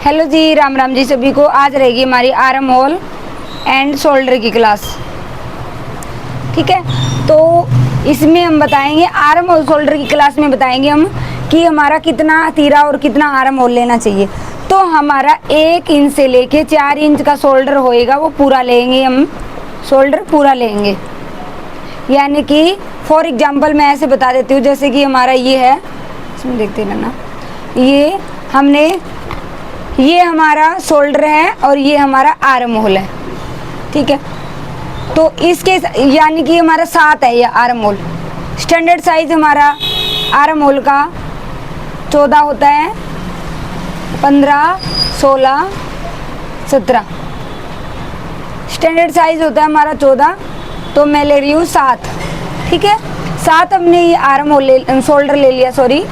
Hello जी, राम राम जी सभी को। आज रहेगी हमारी आर्म होल एंड शोल्डर की क्लास। ठीक है, तो इसमें हम बताएंगे आर्म होल शोल्डर की क्लास में बताएंगे हम कि हमारा कितना तीरा और कितना आर्म होल लेना चाहिए। तो हमारा 1 इंच से लेके 4 इंच का शोल्डर होएगा, वो पूरा लेंगे हम, शोल्डर पूरा लेंगे। यानी कि फॉर एग्जांपल मैं ऐसे बता देती हूँ, जैसे कि हमारा ये है, इसमें देखते रहना, ये हमारा शोल्डर है और ये हमारा आर्म होल है। ठीक है, तो इसके यानी कि हमारा 7 है ये आर्म होल। स्टैंडर्ड साइज हमारा आर्म होल का 14 होता है, 15, 16, 17। स्टैंडर्ड साइज होता है हमारा 14, तो मैं ले रही हूँ 7। ठीक है, 7 हमने ये आर्म होल शोल्डर ले लिया, सॉरी।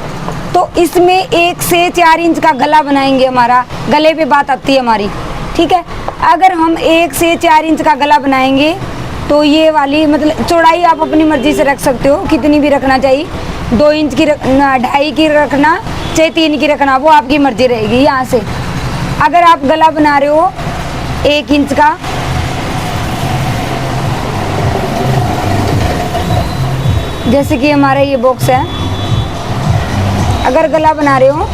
तो इसमें 1 से 4 इंच का गला बनाएंगे, हमारा गले पे बात आती है हमारी। ठीक है, अगर हम 1 से 4 इंच का गला बनाएंगे तो ये वाली मतलब चौड़ाई आप अपनी मर्जी से रख सकते हो, कितनी भी रखना चाहिए। 2 इंच की रखना, 2.5 की रखना, चाहे 3 की रखना, वो आपकी मर्जी रहेगी। यहाँ से अगर आप गला बना रहे हो 1 इंच का, जैसे कि हमारा ये बॉक्स है, अगर गला बना रहे हो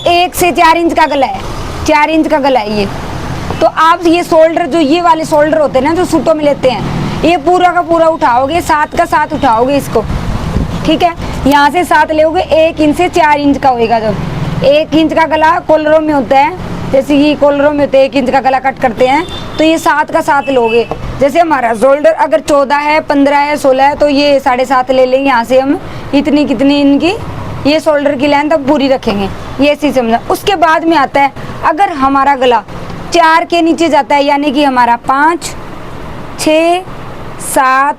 1 से 4 इंच का गला है, 4 इंच का गला है ये, तो आप ये शोल्डर, जो ये वाले शोल्डर होते हैं ना, जो सूटों में लेते हैं, ये पूरा का पूरा उठाओगे, 7 का 7 उठाओगे इसको। ठीक है, यहाँ से 7 लोगे, 1 इंच से 4 इंच का होएगा। जब 1 इंच का गला कॉलरों में होता है, जैसे कि कॉलरों में होते हैं 1 इंच का गला कट करते हैं, तो ये 7 का 7 लोगे। जैसे हमारा शोल्डर अगर 14 है, 15 है, 16 है, तो ये 7.5 ले लेंगे। यहाँ से हम इतनी कितनी इनकी ये शोल्डर की लेंथ अब पूरी रखेंगे, ये चीज़ समझना। उसके बाद में आता है, अगर हमारा गला 4 के नीचे जाता है, यानी कि हमारा 5, 6, 7,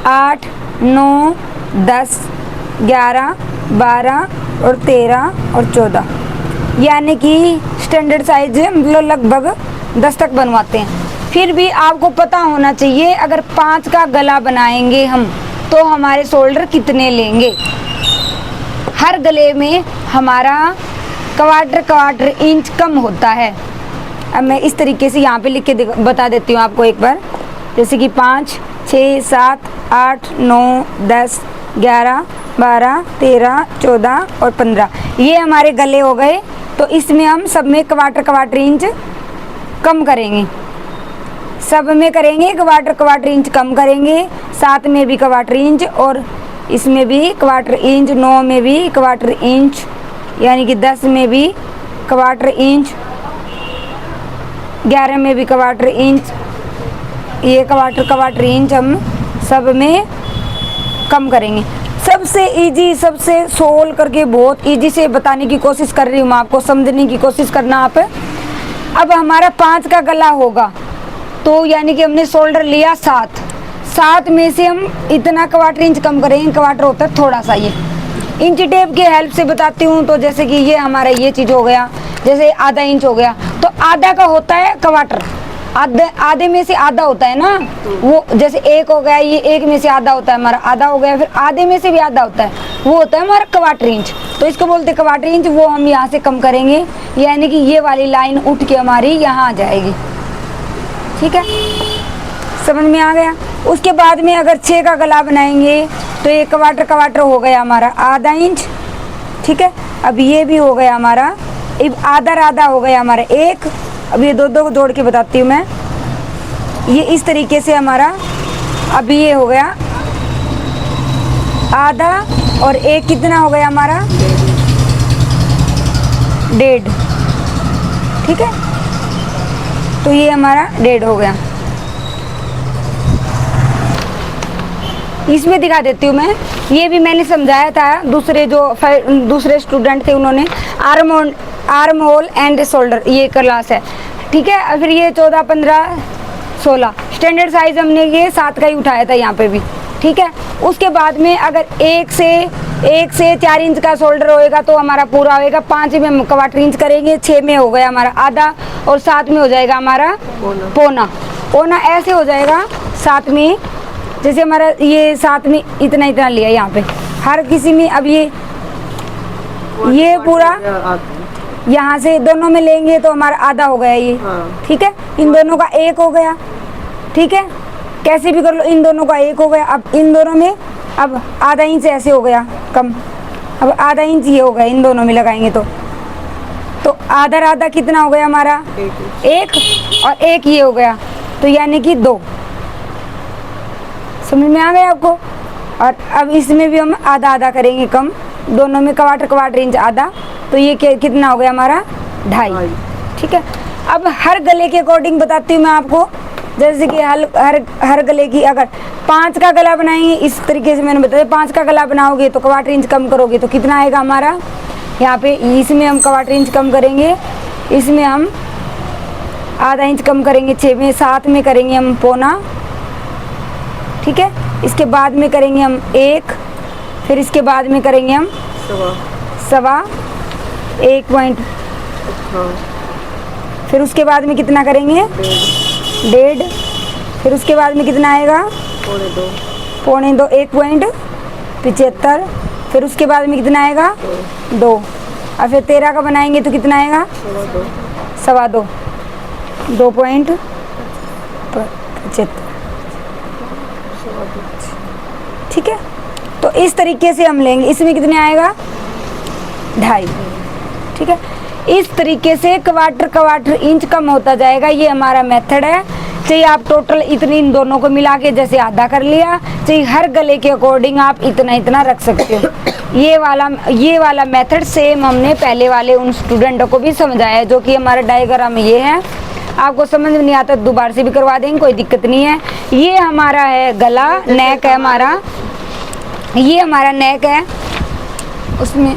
8, 9, 10, 11, 12 और 13 और 14, यानी कि स्टैंडर्ड साइज मतलब लगभग 10 तक बनवाते हैं। फिर भी आपको पता होना चाहिए, अगर 5 का गला बनाएंगे हम तो हमारे शोल्डर कितने लेंगे। हर गले में हमारा क्वार्टर इंच कम होता है। अब मैं इस तरीके से यहाँ पे लिख के बता देती हूँ आपको एक बार, जैसे कि 5, 6, 7, 8, 9, 10, 11, 12, 13, 14 और 15, ये हमारे गले हो गए। तो इसमें हम सब में क्वार्टर इंच कम करेंगे, सब में करेंगे क्वार्टर इंच कम करेंगे, 7 में भी क्वार्टर इंच, और इसमें भी क्वार्टर इंच, 9 में भी क्वार्टर इंच, यानी कि 10 में भी क्वार्टर इंच, 11 में भी क्वार्टर इंच, ये क्वार्टर इंच हम सब में कम करेंगे। सबसे इजी, सबसे सोल करके बहुत इजी से बताने की कोशिश कर रही हूँ मैं आपको, समझने की कोशिश करना आप। अब हमारा 5 का गला होगा, तो यानी कि हमने शोल्डर लिया 7 में से हम इतना क्वार्टर इंच कम करेंगे। क्वार्टर होता है थोड़ा सा, ये इंच टेप के हेल्प से बताती हूँ। तो जैसे कि ये हमारा ये चीज़ हो गया, जैसे आधा इंच हो गया, तो आधा का होता है क्वार्टर, आधे में से आधा होता है ना, वो जैसे 1 हो गया, ये 1 में से आधा होता है हमारा, आधा हो गया, फिर आधे में से भी आधा होता है, वो होता है हमारा क्वार्टर इंच। तो इसको बोलते हैं क्वार्टर इंच। वो हम यहाँ से कम करेंगे, यानी कि ये वाली लाइन उठ के हमारी यहाँ आ जाएगी। ठीक है, समझ में आ गया। उसके बाद में अगर 6 का गला बनाएंगे तो ये क्वार्टर हो गया हमारा आधा इंच। ठीक है, अब ये भी हो गया हमारा, अब आधा हो गया हमारा 1। अब ये दो को जोड़ के बताती हूँ मैं, ये इस तरीके से हमारा, अब ये हो गया आधा, और 1 कितना हो गया हमारा 1.5। ठीक है, तो ये हमारा 1.5 हो गया। इसमें दिखा देती हूँ मैं, ये भी मैंने समझाया था, दूसरे स्टूडेंट थे, उन्होंने आर्म होल एंड शोल्डर ये क्लास है। ठीक है, फिर ये 14, 15, 16 स्टैंडर्ड साइज हमने ये 7 का ही उठाया था यहाँ पे भी। ठीक है, उसके बाद में अगर 1 से 4 इंच का शोल्डर होएगा तो हमारा पूरा होएगा। 5 में हम क्वार्टर इंच करेंगे, 6 में हो गया हमारा आधा, और 7 में हो जाएगा हमारा पौना। ऐसे हो जाएगा 7 में, जैसे हमारा ये 7 में इतना लिया यहाँ पे, हर किसी में। अब ये पूरा यहाँ से दोनों में लेंगे तो हमारा आधा हो गया ये। हाँ। ठीक है, इन दोनों का 1 हो गया। ठीक है, कैसे भी कर लो, इन दोनों का 1 हो गया। अब इन दोनों में अब आधा इंच ऐसे हो गया कम, अब आधा इंच ये हो गया, इन दोनों में लगाएंगे तो आधा आधा कितना हो गया हमारा 1 और 1 ये हो गया, तो यानी कि 2। समझ में आ गया आपको। और अब इसमें भी हम आधा आधा करेंगे कम, दोनों में क्वार्टर इंच आधा, तो ये कितना हो गया हमारा 2.5। ठीक है, अब हर गले के अकॉर्डिंग बताती हूँ मैं आपको। जैसे कि हर गले की अगर 5 का गला बनाएंगे, इस तरीके से मैंने बताया, 5 का गला बनाओगे तो क्वार्टर इंच कम करोगे तो कितना आएगा हमारा, यहाँ पे इसमें हम क्वार्टर इंच कम करेंगे, इसमें हम आधा इंच कम करेंगे, 6 में, 7 में करेंगे हम पौना। ठीक है, इसके बाद में करेंगे हम 1, फिर इसके बाद में करेंगे हम सवा 1 पॉइंट, फिर उसके बाद में कितना करेंगे 1.5, फिर उसके बाद में कितना आएगा पौने 2 1.75, फिर उसके बाद में कितना आएगा 2, और फिर 13 का बनाएंगे तो कितना आएगा 2.75। ठीक है, तो इस तरीके से हम लेंगे, इसमें कितने आएगा 2.5। ठीक है, इस तरीके से क्वार्टर इंच कम होता जाएगा। ये हमारा मेथड है। चाहिए आप टोटल इतनी इन दोनों को मिला के जैसे आधा कर लिया, चाहिए हर गले के अकॉर्डिंग आप इतना रख सकते हो। ये वाला मेथड सेम हमने पहले वाले उन स्टूडेंटों को भी समझाया है, जो कि हमारा डायग्राम ये है। आपको समझ में नहीं आता दोबारा से भी करवा देंगे, कोई दिक्कत नहीं है। ये हमारा है गला, नेक है हमारा, ये हमारा नेक है, उसमें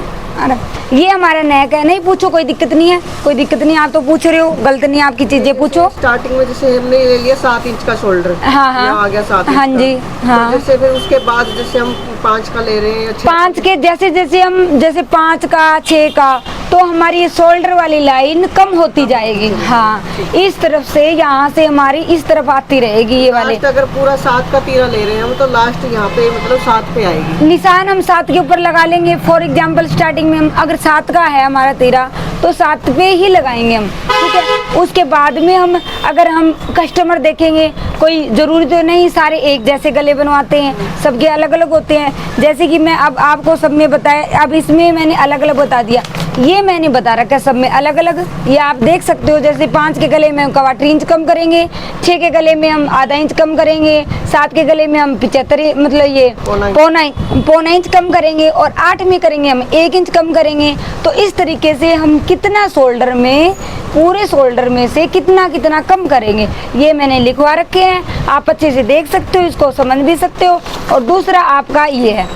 ये हमारा नेक है। नहीं पूछो, कोई दिक्कत नहीं है, कोई दिक्कत नहीं, आप तो पूछ रहे हो, गलत नहीं, आपकी चीजें पूछो। स्टार्टिंग में जैसे हमने ले लिया 7 इंच का शोल्डर, हाँ आ गया 7 इंच हाँ जी हाँ। तो जैसे फिर उसके बाद जैसे हम 5 का ले रहे हैं, 5 के जैसे हम 5 का 6 का, तो हमारी ये शोल्डर वाली लाइन कम होती जाएगी। हाँ, इस तरफ से यहाँ से हमारी इस तरफ आती रहेगी ये वाले। अगर पूरा 7 का तीरा ले रहे हैं हम तो लास्ट यहाँ पे मतलब 7 पे आएगी, निशान हम 7 के ऊपर लगा लेंगे। फॉर एग्जाम्पल स्टार्टिंग में हम अगर 7 का है हमारा तीरा तो 7 पे ही लगाएंगे हम। ठीक है, उसके बाद में हम अगर हम कस्टमर देखेंगे, कोई जरूरी तो नहीं सारे एक जैसे गले बनवाते हैं, सबके अलग अलग होते हैं। जैसे कि मैं अब आपको सब में बताया, अब इसमें मैंने अलग अलग बता दिया, ये मैंने बता रखा है सब में अलग अलग। ये आप देख सकते हो, जैसे 5 के गले में हम क्वार्टर इंच कम करेंगे, 6 के गले में हम आधा इंच कम करेंगे, 7 के गले में हम 75 मतलब ये पौना इंच कम करेंगे, और 8 में करेंगे हम 1 इंच कम करेंगे। तो इस तरीके से हम कितना शोल्डर में, पूरे शोल्डर में से कितना कम करेंगे, ये मैंने लिखवा रखे हैं। आप अच्छे से देख सकते हो, इसको समझ भी सकते हो। और दूसरा आपका ये है,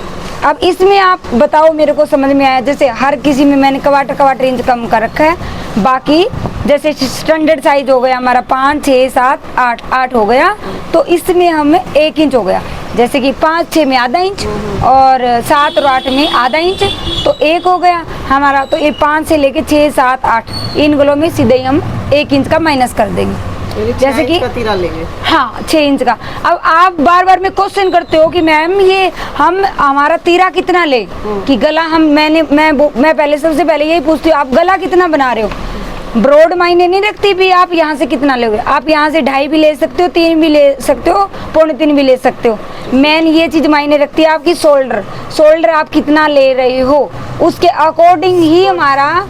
अब इसमें आप बताओ मेरे को समझ में आया। जैसे हर किसी में मैंने क्वार्टर इंच कम कर रखा है। बाकी जैसे स्टैंडर्ड साइज हो गया हमारा 5 6 7 8 हो गया, तो इसमें हमें 1 इंच हो गया। जैसे कि 5 6 में आधा इंच और 7 और 8 में आधा इंच, तो 1 हो गया हमारा। तो ये 5 से लेके 6 7 8 इन गलों में सीधे ही हम 1 इंच का माइनस कर देंगे। जैसे कि तीरा लेंगे, हाँ 6 इंच का। अब आप बार में क्वेश्चन करते हो कि मैम ये हम हमारा तीरा कितना ले, कि गला हम मैं पहले सबसे पहले यही पूछती हूँ, आप गला कितना बना रहे हो। ब्रॉड मायने नहीं रखती भी आप यहाँ से कितना लोगे, आप यहाँ से 2.5 भी ले सकते हो, 3 भी ले सकते हो, पौने 3 भी ले सकते हो। मेन ये चीज मायने रखती है आपकी शोल्डर आप कितना ले रहे हो, उसके अकॉर्डिंग ही हमारा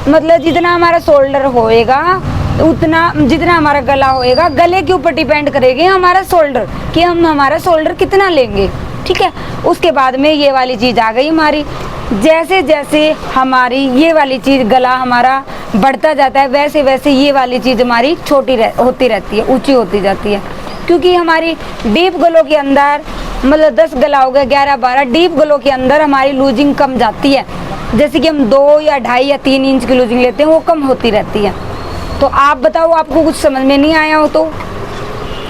मतलब जितना हमारा शोल्डर होएगा उतना, जितना हमारा गला होएगा, गले के ऊपर डिपेंड करेगी हमारा शोल्डर, कि हम हमारा शोल्डर कितना लेंगे। ठीक है, उसके बाद में ये वाली चीज आ गई हमारी। जैसे जैसे हमारी ये वाली चीज गला हमारा बढ़ता जाता है, वैसे वैसे ये वाली चीज हमारी छोटी होती रहती है, ऊंची होती जाती है। क्योंकि हमारी डीप गलों के अंदर मतलब 10 गला हो गया, 11 12 डीप गलों के अंदर हमारी लूजिंग कम जाती है। जैसे कि हम 2 या 2.5 या 3 इंच की लूजिंग लेते हैं, वो कम होती रहती है। तो आप बताओ, आपको कुछ समझ में नहीं आया हो तो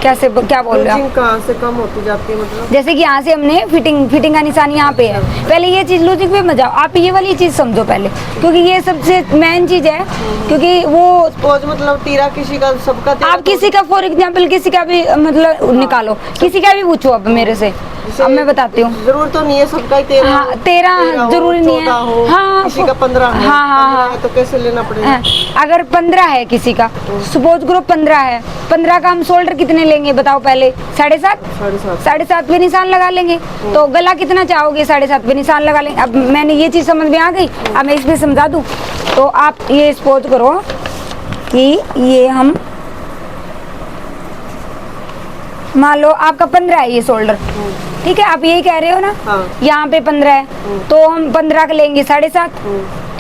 क्या बोल रहे हो आप? कहाँ से कम होती जाती है मतलब? जैसे कि यहाँ से हमने फिटिंग का निशान यहाँ पे है, पहले ये चीज लूजिंग पे मत जाओ, आप ये वाली चीज समझो पहले, क्योंकि ये सबसे मेन चीज है। क्योंकि वो मतलब तीरा किसी का सबका, आप किसी का फॉर एग्जाम्पल किसी का भी मतलब निकालो, किसी का भी पूछो अब मेरे से, जैसे अब मैं बताती हूँ। जरूर तो नहीं है सबका ही 13 हाँ 13 जरूरी नहीं है। 14 हो, हाँ किसी का 15 है। हाँ हाँ 15 हाँ है तो कैसे लेना पड़ेगा? हाँ, अगर 15 है किसी का, सपोज ग्रुप 15 है, 15 का हम शोल्डर कितने लेंगे बताओ पहले? 7.5। 7.5। 7.5 पे निशान लगा लेंगे। तो गला कितना चाहोगे? 7.5 पे निशान लगा लेंगे। अब मैंने ये चीज समझ में आ गई, अब मैं इसमें समझा दूं। तो आप ये सपोज करो कि ये हम मान लो आपका 15 है ये शोल्डर, ठीक है, आप यही कह रहे हो ना? हाँ। यहाँ पे 15 है तो हम 15 का लेंगे 7.5,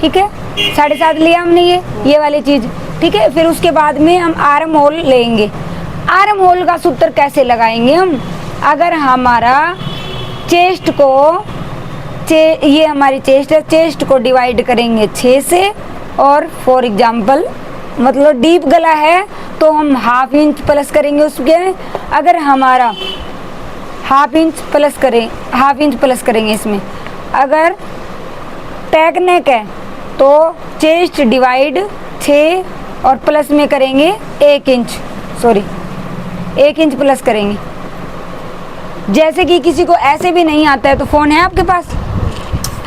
ठीक है, 7.5 लिया हमने ये वाली चीज, ठीक है। फिर उसके बाद में हम आर्म होल लेंगे। आर्म होल का सूत्र कैसे लगाएंगे हम? अगर हमारा चेस्ट को ये हमारी चेस्ट है, चेस्ट को डिवाइड करेंगे 6 से, और फॉर एग्जाम्पल मतलब डीप गला है तो हम ½ इंच प्लस करेंगे उसके। अगर हमारा ½ इंच प्लस करें, ½ इंच प्लस करेंगे इसमें। अगर पैक नेक है तो चेस्ट डिवाइड 6 और प्लस में करेंगे 1 इंच, सॉरी 1 इंच प्लस करेंगे। जैसे कि किसी को ऐसे भी नहीं आता है तो फ़ोन है आपके पास?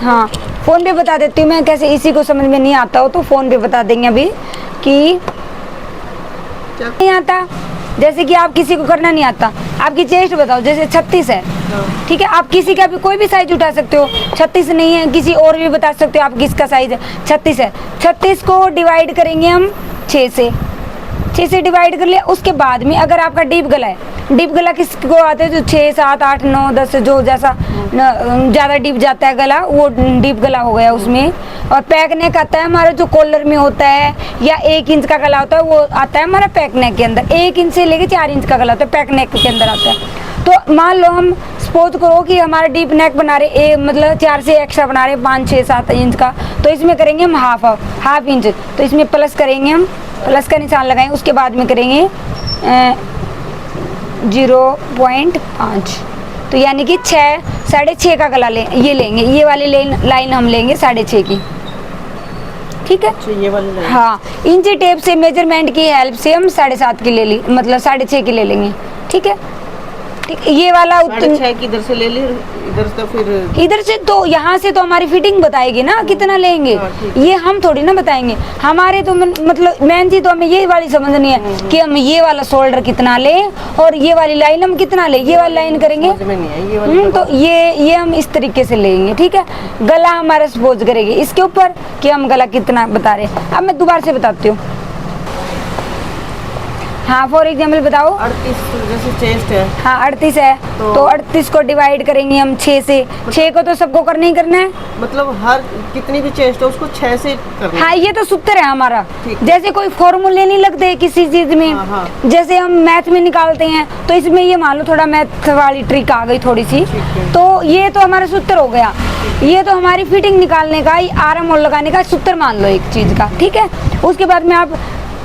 हाँ फ़ोन पे बता देती हूँ मैं कैसे, इसी को समझ में नहीं आता हो तो फ़ोन पे बता देंगे अभी कि नहीं आता। जैसे कि आप किसी को करना नहीं आता, आपकी चेस्ट बताओ, जैसे 36 है, ठीक है, आप किसी का भी कोई भी साइज उठा सकते हो। 36 नहीं है किसी और भी बता सकते हो आप किसका साइज है। 36 है, 36 को डिवाइड करेंगे हम 6 से, 6 से डिवाइड कर लिया। उसके बाद में अगर आपका डीप गला है, डीप गला किसको आता है? जो 6, 7, 8, 9, 10 जो जैसा ज़्यादा डीप जाता है गला वो डीप गला हो गया उसमें। और पैक नेक आता है हमारा जो कॉलर में होता है, या 1 इंच का गला होता है वो आता है हमारा पैक नेक के अंदर। 1 इंच से लेके 4 इंच का गला होता है पैक नेक के अंदर आता है। तो मान लो हम सपोज करो कि हमारा डीप नेक बना रहे मतलब 4 से एक्स्ट्रा बना रहे 5, 6, 7 इंच का, तो इसमें करेंगे हम हाफ इंच, तो इसमें प्लस करेंगे हम, प्लस का निशान लगाएंगे। उसके बाद में करेंगे 0.5, तो यानी कि 6.5 का गला ये लेंगे, ये वाली लाइन हम लेंगे 6.5 की, ठीक है। ये वाली लाइन, हाँ इंची टेप से मेजरमेंट की हेल्प से हम 7.5 की ले ली, मतलब 6.5 की ले लेंगे, ठीक है। ठीक, ये वाला 6.5 की इधर से ले ली, इधर से फिर इधर से तो यहाँ से तो हमारी फिटिंग बताएगी ना कितना लेंगे। ये हम थोड़ी ना बताएंगे, हमारे तो मतलब मेन चीज तो हमें ये वाली समझनी है कि हम ये वाला शोल्डर कितना लें और ये वाली लाइन हम कितना लें, ये वाली लाइन करेंगे। तो ये हम इस तरीके से लेंगे, ठीक है। गला हमारा सपोज करेंगे इसके ऊपर कि हम गला कितना बता रहे हैं। अब मैं दोबारा से बताती हूँ। हाँ फॉर एग्जाम्पल बताओ। 38 जैसे चेस्ट है, हाँ 38 है तो 38 को डिवाइड करेंगे हम 6 से। 6 को तो सबको करना ही करना है, मतलब हर कितनी भी चेस्ट है उसको 6 से करना है। हाँ ये तो सूत्र है हमारा। ठीक। जैसे कोई फॉर्मूले नहीं लगते किसी चीज में, हाँ। जैसे हम मैथ में निकालते हैं तो इसमें ये मान लो थोड़ा मैथ वाली ट्रिक आ गई थोड़ी सी, तो ये तो हमारा सूत्र हो गया। ये तो हमारी फिटिंग निकालने का, आर्म होल लगाने का सूत्र मान लो एक चीज का, ठीक है। उसके बाद में आप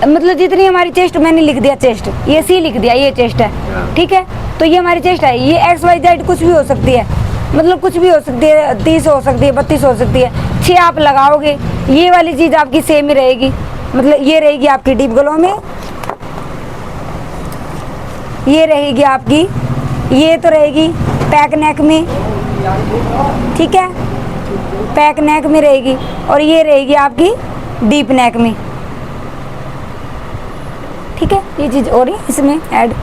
मतलब जितनी हमारी चेस्ट, मैंने लिख दिया चेस्ट, ये सी लिख दिया, ये चेस्ट है, ठीक है। तो ये हमारी चेस्ट है, ये XYZ कुछ भी हो सकती है, मतलब कुछ भी हो सकती है, 30 हो सकती है, 32 हो सकती है। 6 आप लगाओगे, ये वाली चीज़ आपकी सेम ही रहेगी, मतलब ये रहेगी आपकी डीप गलों में, ये रहेगी आपकी, ये तो रहेगी पैक नेक में, ठीक है, पैक नेक में रहेगी, और ये रहेगी आपकी डीप नेक में, ठीक है। ये चीज़ और इसमें ऐड,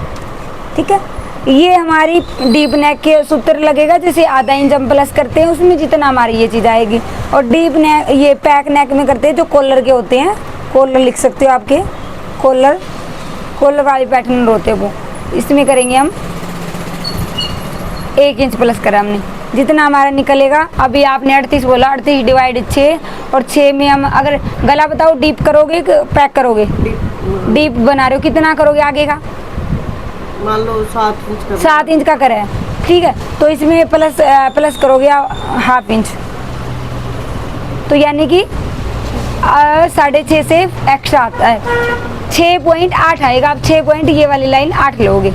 ठीक है। ये हमारी डीप नेक के सूत्र लगेगा, जैसे आधा इंच हम प्लस करते हैं उसमें जितना हमारी ये चीज़ आएगी। और डीप नेक ये पैक नेक में करते हैं जो कॉलर के होते हैं, कॉलर लिख सकते हो आपके, कॉलर वाले पैटर्न होते हैं वो, इसमें करेंगे हम 1 इंच प्लस करा हमने, जितना हमारा निकलेगा। अभी आपने 38 बोला, 38 डिवाइड 6, और 6 में हम अगर गला बताओ डीप करोगे कि पैक करोगे? डीप बना रहे हो, कितना करोगे आगे का? मान लो 7 इंच का, 7 इंच का करे, ठीक है। तो इसमें प्लस करोगे ½ इंच, तो यानी कि 6.5 से एक्स्ट्रा आता है, 6.8 आएगा। आप 6 पॉइंट ये वाली लाइन 8 लोगे,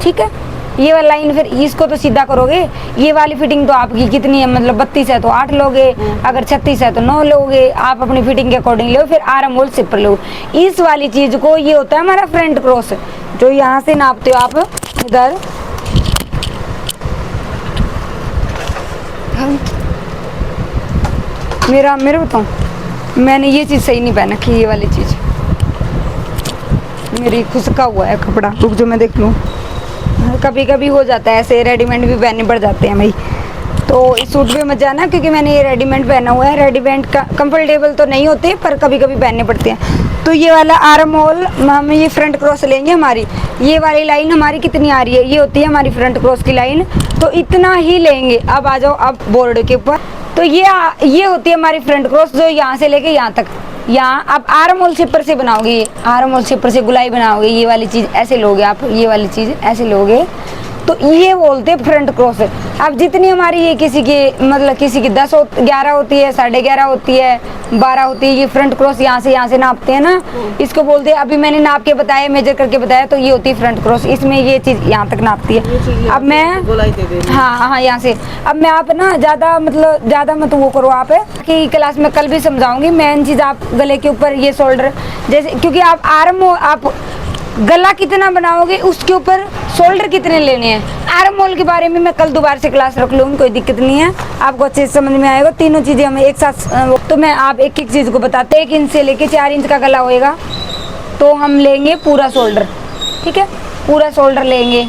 ठीक है। ये वाली लाइन फिर इसको तो सीधा करोगे, ये वाली फिटिंग तो आपकी कितनी है, मतलब 32 है तो 8 लोगे, अगर 36 है तो 9 लोगे, आप अपनी फिटिंग के अकॉर्डिंग लो। फिर आर्म होल सिपर लो। इस वाली चीज को, ये होता है हमारा फ्रंट क्रॉस, जो यहाँ से नापते हो आप इधर, मेरा बताऊँ, मैंने ये चीज़ सही नहीं पहना कि ये वाली चीज़ मेरी खुसका हुआ है कपड़ा। रुक जो मैं देख लूँ। कभी कभी हो जाता है ऐसे, रेडीमेड भी पहनने पड़ जाते हैं भाई। तो इस सूट पे मत जाना क्योंकि मैंने ये रेडीमेड पहना हुआ है। रेडीमेड का कंफर्टेबल तो नहीं होते पर कभी कभी पहनने पड़ते हैं। तो ये वाला आर्म होल हम ये फ्रंट क्रॉस लेंगे। हमारी ये वाली लाइन हमारी कितनी आ रही है, ये होती है हमारी फ्रंट क्रॉस की लाइन, तो इतना ही लेंगे। अब आ जाओ अब बोर्ड के ऊपर। तो ये होती है हमारी फ्रंट क्रॉस जो यहाँ से लेके यहाँ तक। यहाँ आप आर्म होल शिपर से बनाओगे, ये आर्म होल शिपर से गुलाई बनाओगे। ये वाली चीज़ ऐसे लोगे आप, ये वाली चीज़ ऐसे लोगे, तो ये बोलते हैं फ्रंट क्रॉस। अब जितनी हमारी ये किसी की मतलब किसी की 11 होती है, 11.5 होती है, 12 होती है, ये फ्रंट क्रॉस यहाँ से नापते हैं ना, इसको बोलते हैं। अभी मैंने नाप के बताया, मेजर करके बताया, तो ये होती है फ्रंट क्रॉस। इसमें ये चीज़ यहाँ तक नापती है। अब मैं हाँ यहाँ से, अब मैं आप ना ज़्यादा मत वो करो आप कि क्लास में कल भी समझाऊंगी। मेन चीज़ आप गले के ऊपर ये शोल्डर जैसे, क्योंकि आप आर्म आप गला कितना बनाओगे उसके ऊपर शोल्डर कितने लेने हैं। आर्म होल के बारे में मैं कल दोबारा से क्लास रख लूँगी, कोई दिक्कत नहीं है, आपको अच्छे से समझ में आएगा। तीनों चीज़ें हमें एक साथ, तो मैं आप एक एक चीज़ को बताते। 1 इंच से लेके 4 इंच का गला होएगा, तो हम लेंगे पूरा शोल्डर। ठीक है, पूरा शोल्डर लेंगे,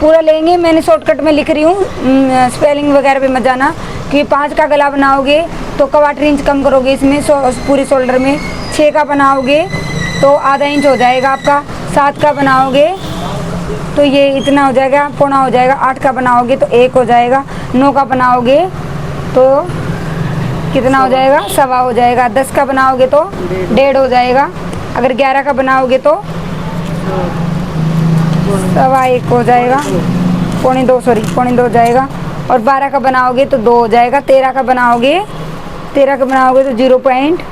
पूरा लेंगे। मैंने शॉर्टकट में लिख रही हूँ, स्पेलिंग वगैरह पे मत जाना। कि 5 का गला बनाओगे तो 1/4 इंच कम करोगे इसमें पूरे शोल्डर में। 6 का बनाओगे तो आधा इंच हो जाएगा आपका। 7 का बनाओगे तो ये इतना हो जाएगा, पौना हो जाएगा। 8 का बनाओगे तो 1 हो जाएगा। 9 का बनाओगे तो कितना हो जाएगा, 1.25 हो जाएगा। 10 का बनाओगे तो 1.5 हो जाएगा। अगर 11 का बनाओगे तो 1.25 हो जाएगा, पौने 2 हो जाएगा। और 12 का बनाओगे तो 2 हो जाएगा। 13 का बनाओगे तो 0.25।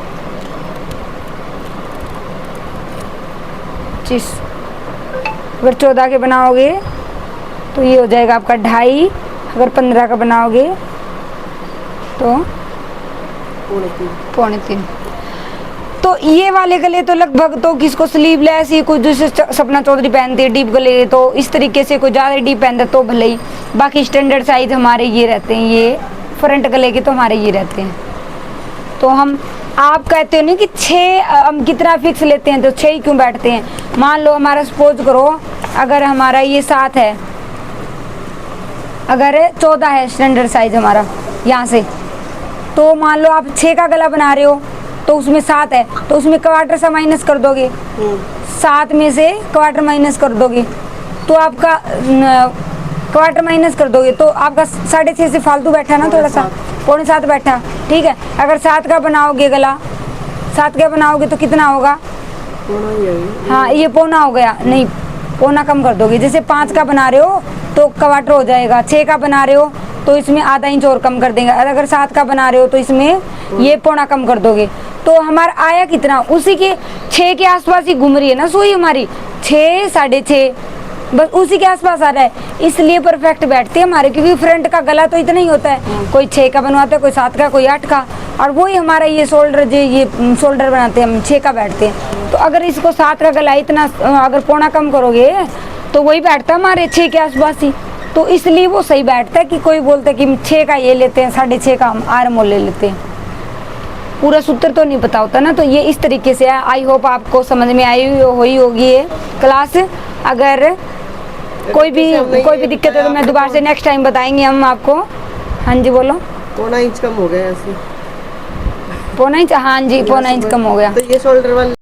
अगर 14 के बनाओगे तो ये हो जाएगा आपका 2.5। अगर 15 का बनाओगे तो 2.25। तो ये वाले गले तो लगभग तो किसको स्लीवलेस ही, कुछ जैसे सपना चौधरी पहनते हैं डीप गले, तो इस तरीके से कोई ज़्यादा डीप पहनता तो भले ही। बाकी स्टैंडर्ड साइज हमारे ये रहते हैं, ये फ्रंट गले के तो हमारे ये रहते हैं। तो हम आप कहते हो नहीं कि 6 हम कितना फिक्स लेते हैं, तो 6 ही क्यों बैठते हैं। मान लो हमारा सपोज करो अगर हमारा ये 7 है, अगर 14 है स्टैंडर्ड साइज हमारा यहाँ से, तो मान लो आप 6 का गला बना रहे हो तो उसमें 7 है, तो उसमें क्वार्टर सा माइनस कर दोगे। 7 में से क्वार्टर माइनस कर दोगे तो आपका क्वार्टर माइनस कर दोगे तो आपका 6.5 से फालतू बैठा ना, थोड़ा सा 6.25 बैठा। ठीक है, अगर 7 का बनाओगे गला, 7 का बनाओगे तो कितना होगा, हाँ ये पौना हो गया, नहीं पौना कम कर दोगे। जैसे 5 का बना रहे हो तो क्वार्टर हो जाएगा। 6 का बना रहे हो तो इसमें आधा इंच और कम कर देंगे। अगर 7 का बना रहे हो तो इसमें ये पौना कम कर दोगे। तो हमारा आया कितना, उसी के 6 के आसपास ही घूम रही है ना सुई हमारी, 6 6.5 बस उसी के आसपास आ रहा है, इसलिए परफेक्ट बैठती है हमारे। क्योंकि फ्रंट का गला तो इतना ही होता है, कोई 6 का बनवाता है, कोई 7 का, कोई 8 का, और वही हमारा ये शोल्डर ये शोल्डर बनाते हैं हम 6 का बैठते हैं। तो अगर इसको 7 का गला इतना अगर पौना कम करोगे तो वही बैठता है हमारे 6 के आसपास ही। तो इसलिए वो सही बैठता है। कि कोई बोलता है कि 6 का ये लेते हैं, 6.5 का हम आर्म होल ले लेते हैं। पूरा सूत्र तो नहीं पता होता ना, तो ये इस तरीके से है। आई होप आपको समझ में आई हुई होगी ये क्लास। अगर कोई भी दिक्कत है तो मैं दोबारा से नेक्स्ट टाइम बताएंगे हम आपको। हाँ जी बोलो। 1.25 इंच कम हो गया ऐसे, 1.25 इंच, हाँ जी 1.25 इंच कम हो गया। तो ये शोल्डर वाली